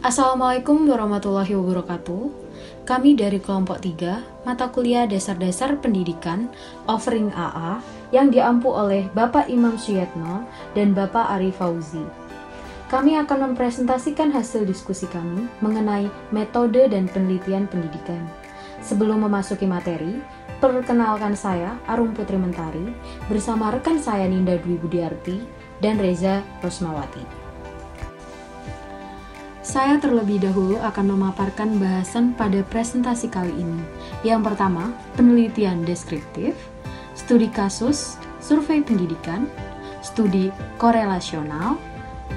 Assalamualaikum warahmatullahi wabarakatuh. Kami dari kelompok 3, mata kuliah Dasar-Dasar Pendidikan, offering AA, yang diampu oleh Bapak Imam Suyatno dan Bapak Ari Fauzi. Kami akan mempresentasikan hasil diskusi kami mengenai metode dan penelitian pendidikan. Sebelum memasuki materi, perkenalkan saya Arum Putri Mentari bersama rekan saya Ninda Dwi Budiarti dan Reza Rosmawati. Saya terlebih dahulu akan memaparkan bahasan pada presentasi kali ini. Yang pertama, penelitian deskriptif, studi kasus, survei pendidikan, studi korelasional,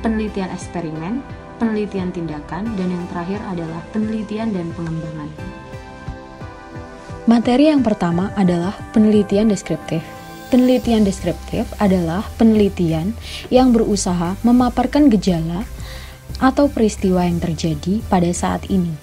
penelitian eksperimen, penelitian tindakan, dan yang terakhir adalah penelitian dan pengembangan. Materi yang pertama adalah penelitian deskriptif. Penelitian deskriptif adalah penelitian yang berusaha memaparkan gejala atau peristiwa yang terjadi pada saat ini.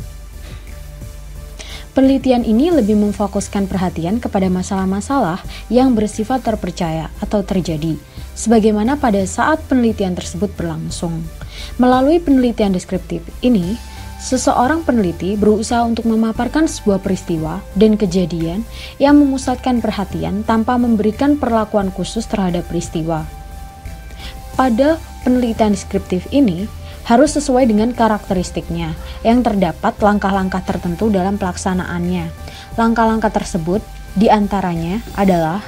Penelitian ini lebih memfokuskan perhatian kepada masalah-masalah yang bersifat terpercaya atau terjadi, sebagaimana pada saat penelitian tersebut berlangsung. Melalui penelitian deskriptif ini, seseorang peneliti berusaha untuk memaparkan sebuah peristiwa dan kejadian yang memusatkan perhatian tanpa memberikan perlakuan khusus terhadap peristiwa. Pada penelitian deskriptif ini, harus sesuai dengan karakteristiknya yang terdapat langkah-langkah tertentu dalam pelaksanaannya. Langkah-langkah tersebut diantaranya adalah: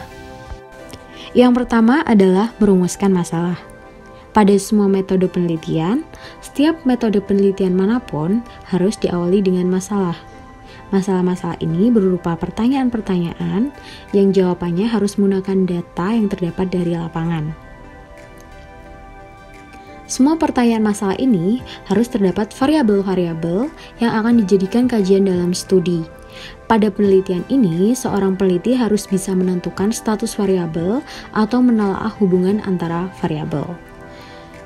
yang pertama adalah merumuskan masalah. Pada semua metode penelitian, setiap metode penelitian manapun harus diawali dengan masalah. Masalah-masalah ini berupa pertanyaan-pertanyaan yang jawabannya harus menggunakan data yang terdapat dari lapangan. Semua pertanyaan masalah ini harus terdapat variabel-variabel yang akan dijadikan kajian dalam studi. Pada penelitian ini, seorang peneliti harus bisa menentukan status variabel atau menelaah hubungan antara variabel.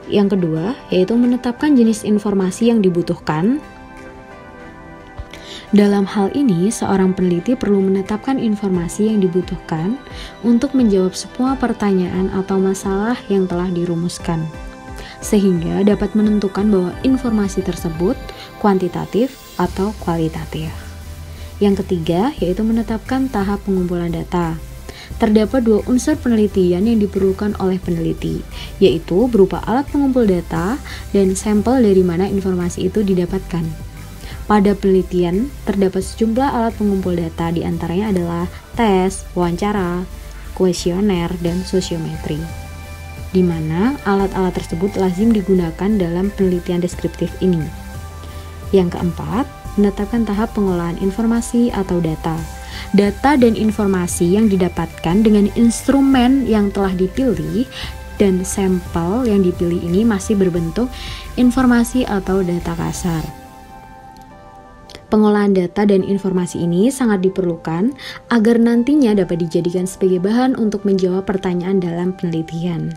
Yang kedua, yaitu menetapkan jenis informasi yang dibutuhkan. Dalam hal ini, seorang peneliti perlu menetapkan informasi yang dibutuhkan untuk menjawab semua pertanyaan atau masalah yang telah dirumuskan, sehingga dapat menentukan bahwa informasi tersebut kuantitatif atau kualitatif. Yang ketiga, yaitu menetapkan tahap pengumpulan data. Terdapat dua unsur penelitian yang diperlukan oleh peneliti, yaitu berupa alat pengumpul data dan sampel dari mana informasi itu didapatkan. Pada penelitian, terdapat sejumlah alat pengumpul data, diantaranya adalah tes, wawancara, kuesioner, dan sosiometri, di mana alat-alat tersebut lazim digunakan dalam penelitian deskriptif ini. Yang keempat, menetapkan tahap pengolahan informasi atau data. Data dan informasi yang didapatkan dengan instrumen yang telah dipilih dan sampel yang dipilih ini masih berbentuk informasi atau data kasar. Pengolahan data dan informasi ini sangat diperlukan agar nantinya dapat dijadikan sebagai bahan untuk menjawab pertanyaan dalam penelitian.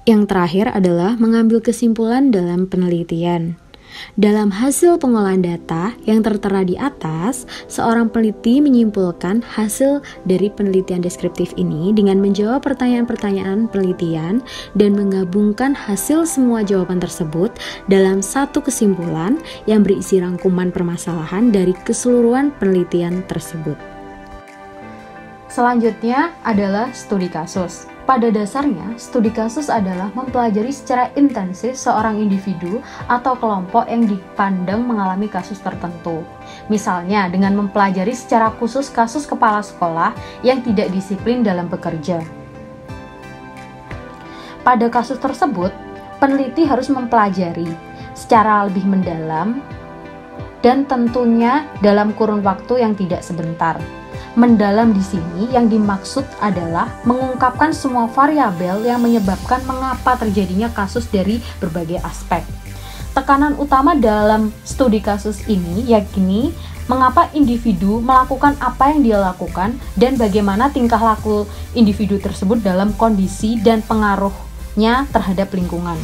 Yang terakhir adalah mengambil kesimpulan dalam penelitian. Dalam hasil pengolahan data yang tertera di atas, seorang peneliti menyimpulkan hasil dari penelitian deskriptif ini dengan menjawab pertanyaan-pertanyaan penelitian dan menggabungkan hasil semua jawaban tersebut dalam satu kesimpulan yang berisi rangkuman permasalahan dari keseluruhan penelitian tersebut. Selanjutnya adalah studi kasus. Pada dasarnya, studi kasus adalah mempelajari secara intensif seorang individu atau kelompok yang dipandang mengalami kasus tertentu. Misalnya, dengan mempelajari secara khusus kasus kepala sekolah yang tidak disiplin dalam bekerja. Pada kasus tersebut, peneliti harus mempelajari secara lebih mendalam dan tentunya dalam kurun waktu yang tidak sebentar. Mendalam di sini yang dimaksud adalah mengungkapkan semua variabel yang menyebabkan mengapa terjadinya kasus dari berbagai aspek. Tekanan utama dalam studi kasus ini yakni mengapa individu melakukan apa yang dia lakukan dan bagaimana tingkah laku individu tersebut dalam kondisi dan pengaruhnya terhadap lingkungan.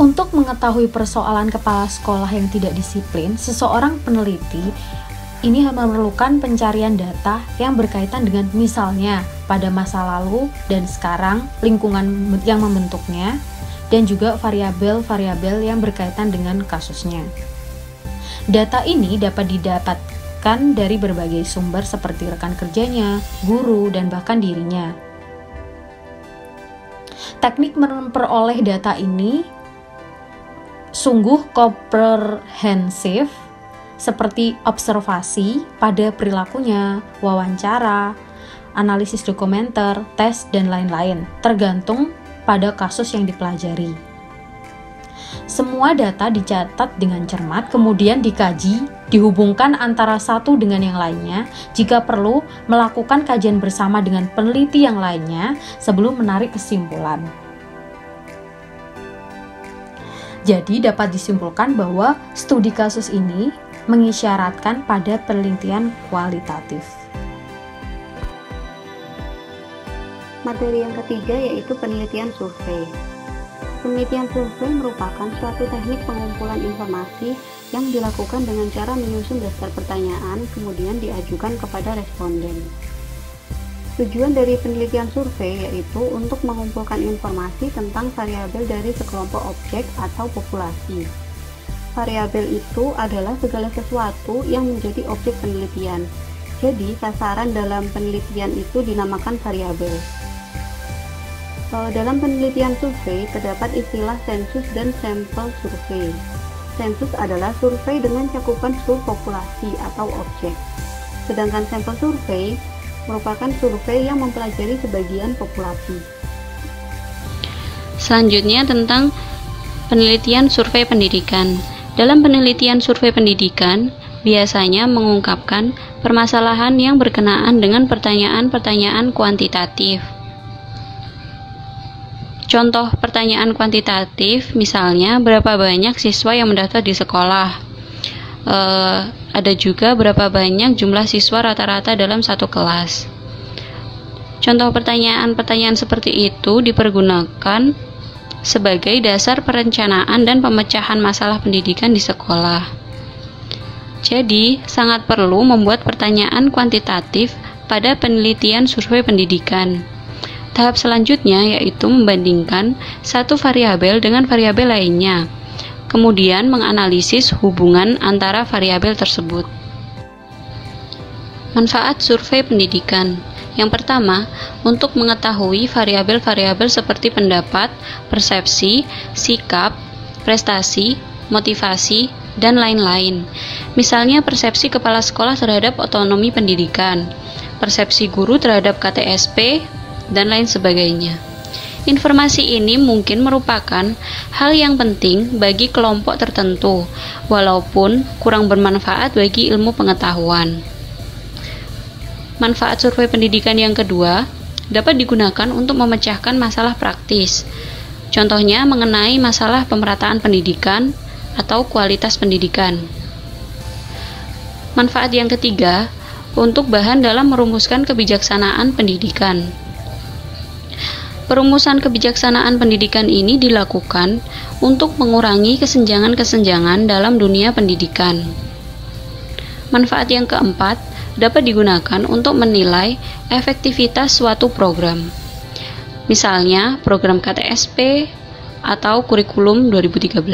Untuk mengetahui persoalan kepala sekolah yang tidak disiplin, seseorang peneliti ini memerlukan pencarian data yang berkaitan dengan misalnya pada masa lalu dan sekarang lingkungan yang membentuknya, dan juga variabel-variabel yang berkaitan dengan kasusnya. Data ini dapat didapatkan dari berbagai sumber seperti rekan kerjanya, guru, dan bahkan dirinya. Teknik memperoleh data ini sungguh komprehensif, seperti observasi pada perilakunya, wawancara, analisis dokumenter, tes, dan lain-lain, tergantung pada kasus yang dipelajari. Semua data dicatat dengan cermat, kemudian dikaji, dihubungkan antara satu dengan yang lainnya, jika perlu melakukan kajian bersama dengan peneliti yang lainnya sebelum menarik kesimpulan. Jadi dapat disimpulkan bahwa studi kasus ini mengisyaratkan pada penelitian kualitatif. Materi yang ketiga yaitu penelitian survei. Penelitian survei merupakan suatu teknik pengumpulan informasi yang dilakukan dengan cara menyusun daftar pertanyaan, kemudian diajukan kepada responden. Tujuan dari penelitian survei yaitu untuk mengumpulkan informasi tentang variabel dari sekelompok objek atau populasi. Variabel itu adalah segala sesuatu yang menjadi objek penelitian. Jadi, sasaran dalam penelitian itu dinamakan variabel. Dalam penelitian survei terdapat istilah sensus dan sampel survei. Sensus adalah survei dengan cakupan seluruh populasi atau objek. Sedangkan sampel survei merupakan survei yang mempelajari sebagian populasi. Selanjutnya tentang penelitian survei pendidikan. Dalam penelitian survei pendidikan, biasanya mengungkapkan permasalahan yang berkenaan dengan pertanyaan-pertanyaan kuantitatif. Contoh pertanyaan kuantitatif, misalnya berapa banyak siswa yang mendaftar di sekolah. Ada juga berapa banyak jumlah siswa rata-rata dalam satu kelas. Contoh pertanyaan-pertanyaan seperti itu dipergunakan sebagai dasar perencanaan dan pemecahan masalah pendidikan di sekolah. Jadi, sangat perlu membuat pertanyaan kuantitatif pada penelitian survei pendidikan. Tahap selanjutnya yaitu membandingkan satu variabel dengan variabel lainnya, kemudian menganalisis hubungan antara variabel tersebut. Manfaat survei pendidikan. Yang pertama, untuk mengetahui variabel-variabel seperti pendapat, persepsi, sikap, prestasi, motivasi, dan lain-lain. Misalnya persepsi kepala sekolah terhadap otonomi pendidikan, persepsi guru terhadap KTSP, dan lain sebagainya. Informasi ini mungkin merupakan hal yang penting bagi kelompok tertentu, walaupun kurang bermanfaat bagi ilmu pengetahuan. Manfaat survei pendidikan yang kedua dapat digunakan untuk memecahkan masalah praktis. Contohnya mengenai masalah pemerataan pendidikan atau kualitas pendidikan. Manfaat yang ketiga untuk bahan dalam merumuskan kebijaksanaan pendidikan. Perumusan kebijaksanaan pendidikan ini dilakukan untuk mengurangi kesenjangan-kesenjangan dalam dunia pendidikan. Manfaat yang keempat dapat digunakan untuk menilai efektivitas suatu program. Misalnya, program KTSP atau kurikulum 2013.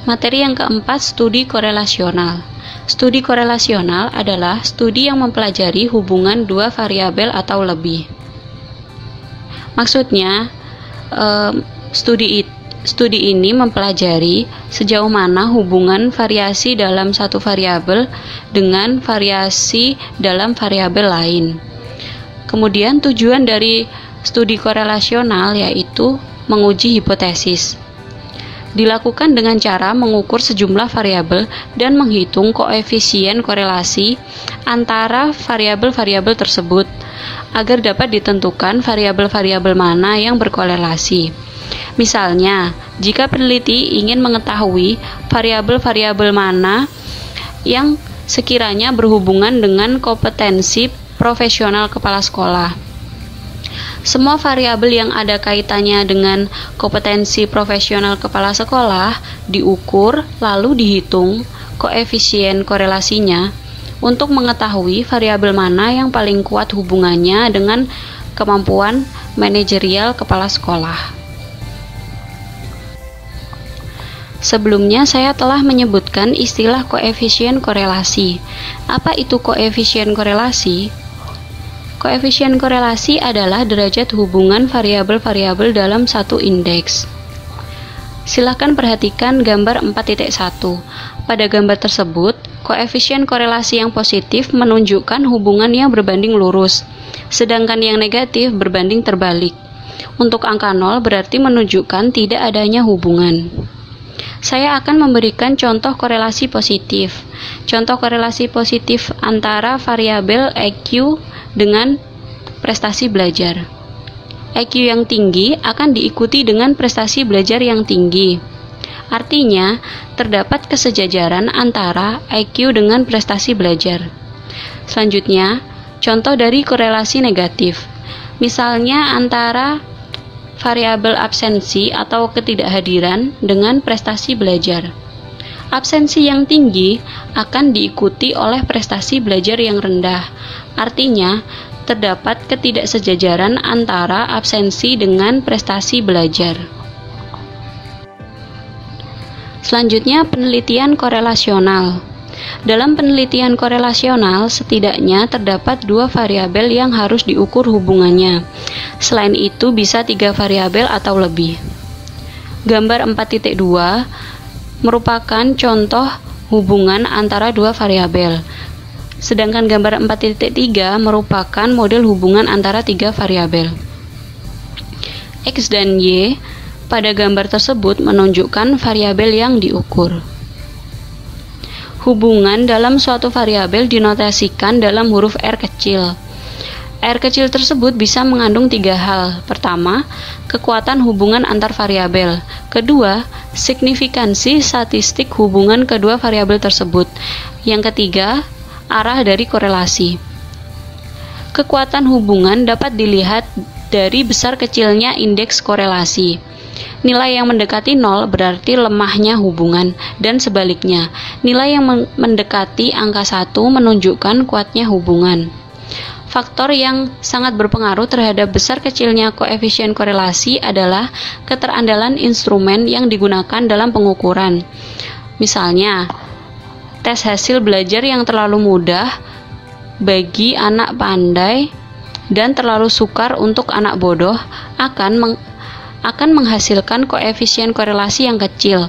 Materi yang keempat, studi korelasional. Studi korelasional adalah studi yang mempelajari hubungan dua variabel atau lebih. Maksudnya, studi ini mempelajari sejauh mana hubungan variasi dalam satu variabel dengan variasi dalam variabel lain. Kemudian tujuan dari studi korelasional yaitu menguji hipotesis. Dilakukan dengan cara mengukur sejumlah variabel dan menghitung koefisien korelasi antara variabel-variabel tersebut agar dapat ditentukan variabel-variabel mana yang berkorelasi. Misalnya, jika peneliti ingin mengetahui variabel-variabel mana yang sekiranya berhubungan dengan kompetensi profesional kepala sekolah. Semua variabel yang ada kaitannya dengan kompetensi profesional kepala sekolah diukur lalu dihitung koefisien korelasinya untuk mengetahui variabel mana yang paling kuat hubungannya dengan kemampuan manajerial kepala sekolah. Sebelumnya saya telah menyebutkan istilah koefisien korelasi. Apa itu koefisien korelasi? Koefisien korelasi adalah derajat hubungan variabel-variabel dalam satu indeks. Silakan perhatikan gambar 4.1. Pada gambar tersebut, koefisien korelasi yang positif menunjukkan hubungan yang berbanding lurus, sedangkan yang negatif berbanding terbalik. Untuk angka 0 berarti menunjukkan tidak adanya hubungan. Saya akan memberikan contoh korelasi positif. Contoh korelasi positif antara variabel EQ dengan prestasi belajar. EQ yang tinggi akan diikuti dengan prestasi belajar yang tinggi. Artinya, terdapat kesejajaran antara EQ dengan prestasi belajar. Selanjutnya, contoh dari korelasi negatif. Misalnya antara variabel absensi atau ketidakhadiran dengan prestasi belajar. Absensi yang tinggi akan diikuti oleh prestasi belajar yang rendah. Artinya, terdapat ketidaksejajaran antara absensi dengan prestasi belajar. Selanjutnya, penelitian korelasional. Dalam penelitian korelasional, setidaknya terdapat 2 variabel yang harus diukur hubungannya. Selain itu, bisa 3 variabel atau lebih. Gambar 4.2 merupakan contoh hubungan antara 2 variabel. Sedangkan gambar 4.3 merupakan model hubungan antara 3 variabel. X dan Y pada gambar tersebut menunjukkan variabel yang diukur. Hubungan dalam suatu variabel dinotasikan dalam huruf R kecil. R kecil tersebut bisa mengandung 3 hal. Pertama, kekuatan hubungan antar variabel. Kedua, signifikansi statistik hubungan kedua variabel tersebut. Yang ketiga, arah dari korelasi. Kekuatan hubungan dapat dilihat dari besar kecilnya indeks korelasi. Nilai yang mendekati 0 berarti lemahnya hubungan, dan sebaliknya, nilai yang mendekati angka 1 menunjukkan kuatnya hubungan. Faktor yang sangat berpengaruh terhadap besar kecilnya koefisien korelasi adalah keterandalan instrumen yang digunakan dalam pengukuran. Misalnya, tes hasil belajar yang terlalu mudah bagi anak pandai dan terlalu sukar untuk anak bodoh akan menghasilkan koefisien korelasi yang kecil.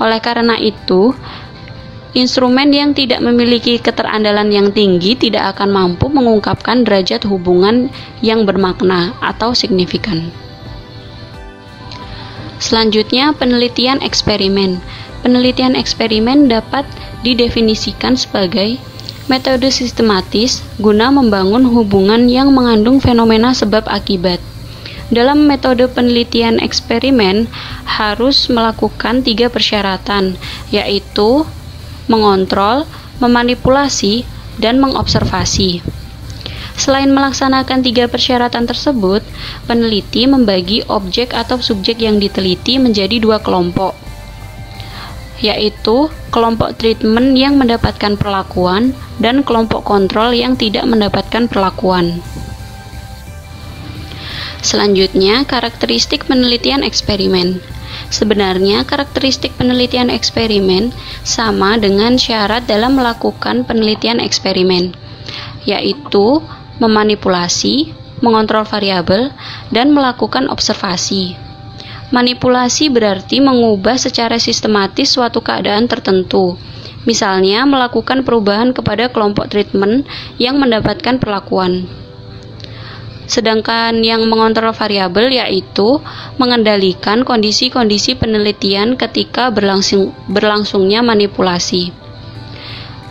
Oleh karena itu, instrumen yang tidak memiliki keterandalan yang tinggi tidak akan mampu mengungkapkan derajat hubungan yang bermakna atau signifikan. Selanjutnya, penelitian eksperimen. Penelitian eksperimen dapat didefinisikan sebagai metode sistematis guna membangun hubungan yang mengandung fenomena sebab akibat. Dalam metode penelitian eksperimen harus melakukan 3 persyaratan, yaitu mengontrol, memanipulasi, dan mengobservasi. Selain melaksanakan 3 persyaratan tersebut, peneliti membagi objek atau subjek yang diteliti menjadi 2 kelompok, yaitu kelompok treatment yang mendapatkan perlakuan dan kelompok kontrol yang tidak mendapatkan perlakuan. Selanjutnya, karakteristik penelitian eksperimen. Sebenarnya, karakteristik penelitian eksperimen sama dengan syarat dalam melakukan penelitian eksperimen, yaitu memanipulasi, mengontrol variabel, dan melakukan observasi. Manipulasi berarti mengubah secara sistematis suatu keadaan tertentu, misalnya melakukan perubahan kepada kelompok treatment yang mendapatkan perlakuan. Sedangkan yang mengontrol variabel yaitu mengendalikan kondisi-kondisi penelitian ketika berlangsungnya manipulasi.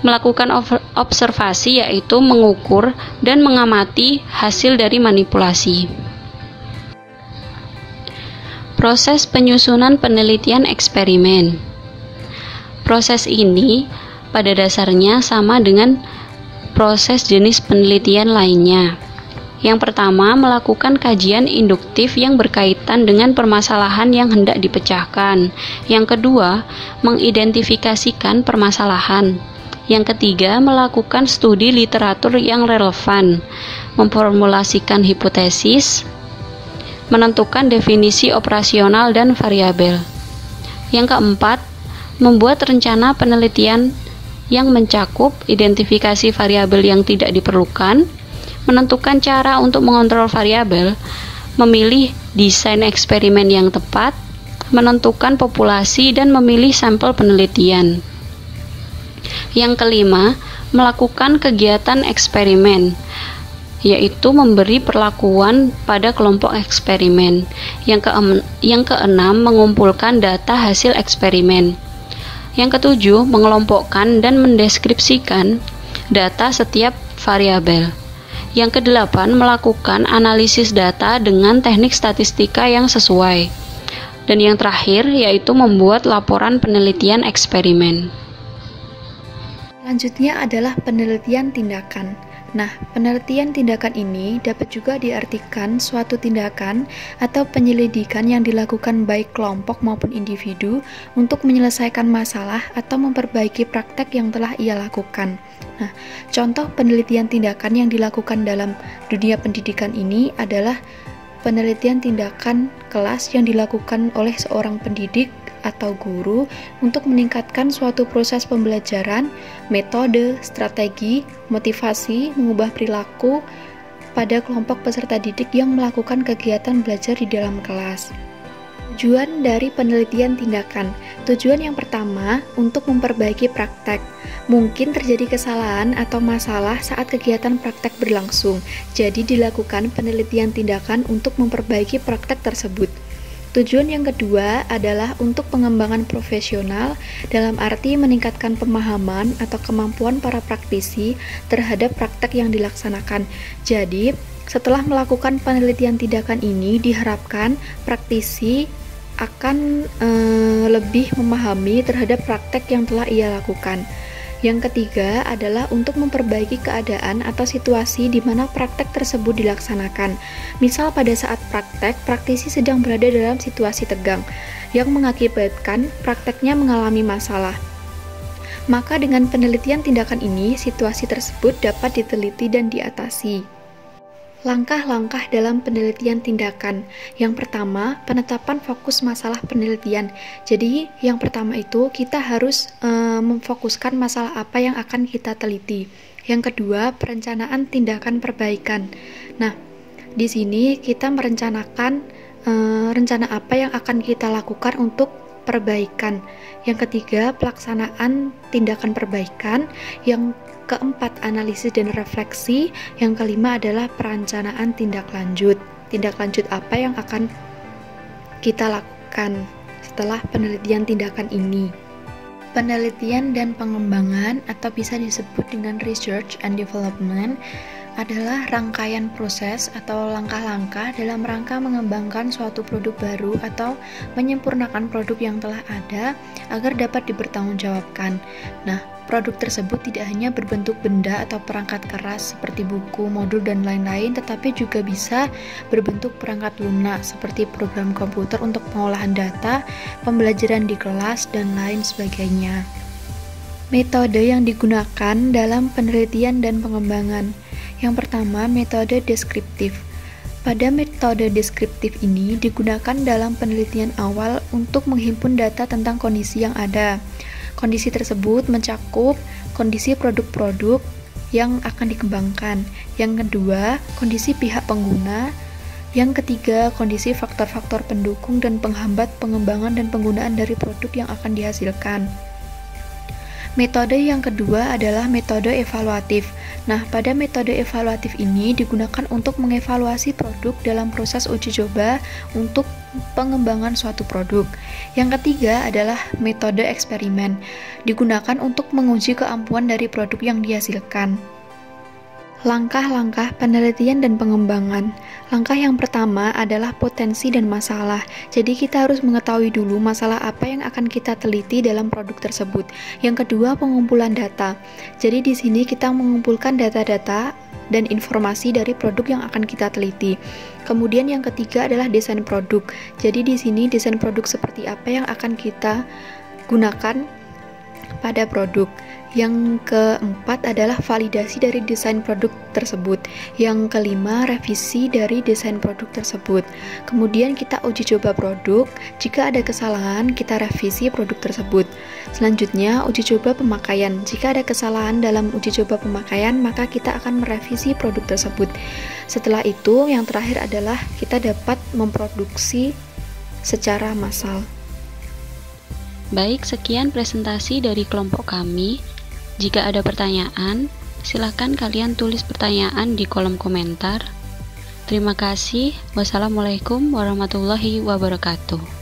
Melakukan observasi yaitu mengukur dan mengamati hasil dari manipulasi. Proses penyusunan penelitian eksperimen. Proses ini pada dasarnya sama dengan proses jenis penelitian lainnya. Yang pertama, melakukan kajian induktif yang berkaitan dengan permasalahan yang hendak dipecahkan. Yang kedua, mengidentifikasikan permasalahan. Yang ketiga, melakukan studi literatur yang relevan, memformulasikan hipotesis, menentukan definisi operasional dan variabel. Yang keempat, membuat rencana penelitian yang mencakup identifikasi variabel yang tidak diperlukan, menentukan cara untuk mengontrol variabel, memilih desain eksperimen yang tepat, menentukan populasi dan memilih sampel penelitian. Yang kelima, melakukan kegiatan eksperimen, yaitu memberi perlakuan pada kelompok eksperimen. Yang keenam, mengumpulkan data hasil eksperimen. Yang ketujuh, mengelompokkan dan mendeskripsikan data setiap variabel. Yang kedelapan, melakukan analisis data dengan teknik statistika yang sesuai. Dan yang terakhir, yaitu membuat laporan penelitian eksperimen. Selanjutnya adalah penelitian tindakan. Nah, penelitian tindakan ini dapat juga diartikan suatu tindakan atau penyelidikan yang dilakukan baik kelompok maupun individu untuk menyelesaikan masalah atau memperbaiki praktek yang telah ia lakukan. Nah, contoh penelitian tindakan yang dilakukan dalam dunia pendidikan ini adalah penelitian tindakan kelas yang dilakukan oleh seorang pendidik atau guru untuk meningkatkan suatu proses pembelajaran, metode, strategi, motivasi, mengubah perilaku pada kelompok peserta didik yang melakukan kegiatan belajar di dalam kelas. Tujuan dari penelitian tindakan. Tujuan yang pertama, untuk memperbaiki praktek. Mungkin terjadi kesalahan atau masalah saat kegiatan praktek berlangsung, jadi dilakukan penelitian tindakan untuk memperbaiki praktek tersebut. Tujuan yang kedua adalah untuk pengembangan profesional dalam arti meningkatkan pemahaman atau kemampuan para praktisi terhadap praktek yang dilaksanakan. Jadi, setelah melakukan penelitian tindakan ini diharapkan praktisi akan lebih memahami terhadap praktek yang telah ia lakukan. Yang ketiga adalah untuk memperbaiki keadaan atau situasi di mana praktek tersebut dilaksanakan. Misal pada saat praktek, praktisi sedang berada dalam situasi tegang yang mengakibatkan prakteknya mengalami masalah. Maka dengan penelitian tindakan ini, situasi tersebut dapat diteliti dan diatasi. Langkah-langkah dalam penelitian tindakan. Yang pertama, penetapan fokus masalah penelitian. Jadi, yang pertama itu kita harus memfokuskan masalah apa yang akan kita teliti. Yang kedua, perencanaan tindakan perbaikan. Nah, di sini kita merencanakan rencana apa yang akan kita lakukan untuk perbaikan. Yang ketiga, pelaksanaan tindakan perbaikan. Yang keempat, analisis dan refleksi. Yang kelima adalah perencanaan tindak lanjut. Tindak lanjut apa yang akan kita lakukan setelah penelitian tindakan ini? Penelitian dan pengembangan atau bisa disebut dengan research and development adalah rangkaian proses atau langkah-langkah dalam rangka mengembangkan suatu produk baru atau menyempurnakan produk yang telah ada agar dapat dipertanggungjawabkan. Nah, produk tersebut tidak hanya berbentuk benda atau perangkat keras seperti buku, modul, dan lain-lain, tetapi juga bisa berbentuk perangkat lunak seperti program komputer untuk pengolahan data, pembelajaran di kelas, dan lain sebagainya. Metode yang digunakan dalam penelitian dan pengembangan. Yang pertama, metode deskriptif. Pada metode deskriptif ini digunakan dalam penelitian awal untuk menghimpun data tentang kondisi yang ada. Kondisi tersebut mencakup kondisi produk-produk yang akan dikembangkan. Yang kedua, kondisi pihak pengguna. Yang ketiga, kondisi faktor-faktor pendukung dan penghambat pengembangan dan penggunaan dari produk yang akan dihasilkan. Metode yang kedua adalah metode evaluatif. Nah, pada metode evaluatif ini digunakan untuk mengevaluasi produk dalam proses uji coba untuk pengembangan suatu produk. Yang ketiga adalah metode eksperimen. Digunakan untuk menguji keampuhan dari produk yang dihasilkan. Langkah-langkah penelitian dan pengembangan. Langkah yang pertama adalah potensi dan masalah. Jadi kita harus mengetahui dulu masalah apa yang akan kita teliti dalam produk tersebut. Yang kedua, pengumpulan data. Jadi di sini kita mengumpulkan data-data dan informasi dari produk yang akan kita teliti. Kemudian yang ketiga adalah desain produk. Jadi di sini desain produk seperti apa yang akan kita gunakan pada produk. Yang keempat adalah validasi dari desain produk tersebut. Yang kelima, revisi dari desain produk tersebut. Kemudian kita uji coba produk. Jika ada kesalahan, kita revisi produk tersebut. Selanjutnya, uji coba pemakaian. Jika ada kesalahan dalam uji coba pemakaian, maka kita akan merevisi produk tersebut. Setelah itu, yang terakhir adalah kita dapat memproduksi secara massal. Baik, sekian presentasi dari kelompok kami. Jika ada pertanyaan, silakan kalian tulis pertanyaan di kolom komentar. Terima kasih. Wassalamualaikum warahmatullahi wabarakatuh.